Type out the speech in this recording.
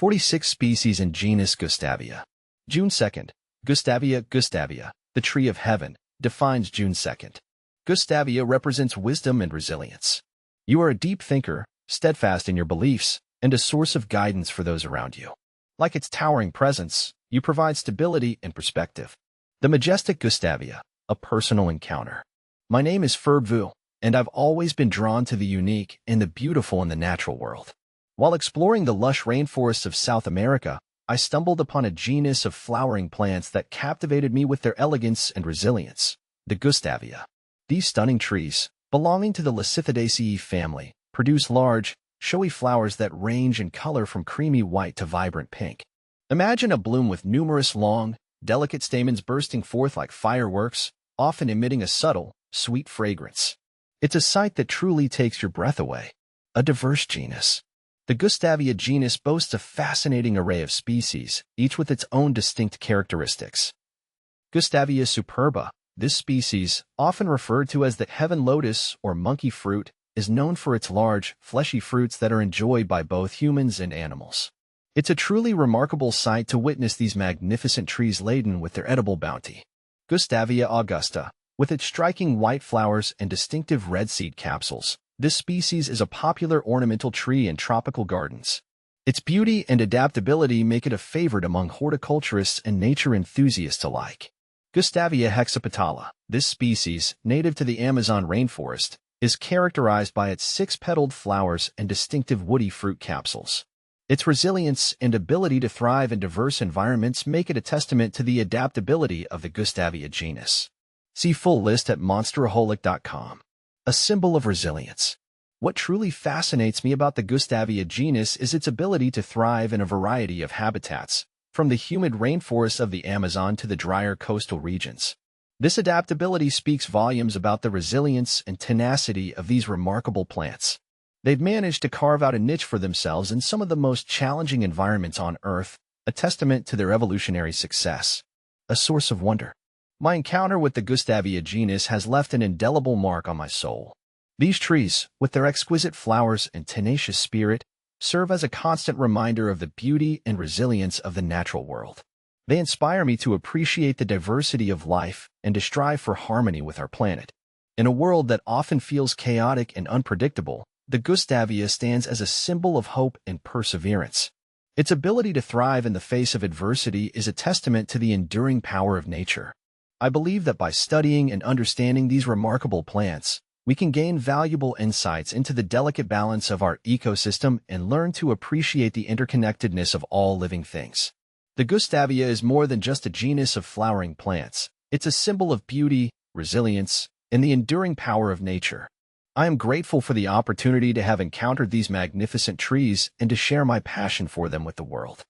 46 species in genus Gustavia. June 2nd. Gustavia, the tree of heaven, defines June 2nd. Gustavia represents wisdom and resilience. You are a deep thinker, steadfast in your beliefs, and a source of guidance for those around you. Like its towering presence, you provide stability and perspective. The majestic Gustavia, a personal encounter. My name is Vu, and I've always been drawn to the unique and the beautiful in the natural world. While exploring the lush rainforests of South America, I stumbled upon a genus of flowering plants that captivated me with their elegance and resilience, the Gustavia. These stunning trees, belonging to the Lacithidaceae family, produce large, showy flowers that range in color from creamy white to vibrant pink. Imagine a bloom with numerous long, delicate stamens bursting forth like fireworks, often emitting a subtle, sweet fragrance. It's a sight that truly takes your breath away. A diverse genus. The Gustavia genus boasts a fascinating array of species, each with its own distinct characteristics. Gustavia superba, this species, often referred to as the heaven lotus or monkey fruit, is known for its large, fleshy fruits that are enjoyed by both humans and animals. It's a truly remarkable sight to witness these magnificent trees laden with their edible bounty. Gustavia augusta, with its striking white flowers and distinctive red seed capsules, this species is a popular ornamental tree in tropical gardens. Its beauty and adaptability make it a favorite among horticulturists and nature enthusiasts alike. Gustavia hexapetala, this species, native to the Amazon rainforest, is characterized by its six-petaled flowers and distinctive woody fruit capsules. Its resilience and ability to thrive in diverse environments make it a testament to the adaptability of the Gustavia genus. See full list at monsteraholic.com. A symbol of resilience. What truly fascinates me about the Gustavia genus is its ability to thrive in a variety of habitats, from the humid rainforests of the Amazon to the drier coastal regions. This adaptability speaks volumes about the resilience and tenacity of these remarkable plants. They've managed to carve out a niche for themselves in some of the most challenging environments on Earth, a testament to their evolutionary success. A source of wonder. My encounter with the Gustavia genus has left an indelible mark on my soul. These trees, with their exquisite flowers and tenacious spirit, serve as a constant reminder of the beauty and resilience of the natural world. They inspire me to appreciate the diversity of life and to strive for harmony with our planet. In a world that often feels chaotic and unpredictable, the Gustavia stands as a symbol of hope and perseverance. Its ability to thrive in the face of adversity is a testament to the enduring power of nature. I believe that by studying and understanding these remarkable plants, we can gain valuable insights into the delicate balance of our ecosystem and learn to appreciate the interconnectedness of all living things. The Gustavia is more than just a genus of flowering plants. It's a symbol of beauty, resilience, and the enduring power of nature. I am grateful for the opportunity to have encountered these magnificent trees and to share my passion for them with the world.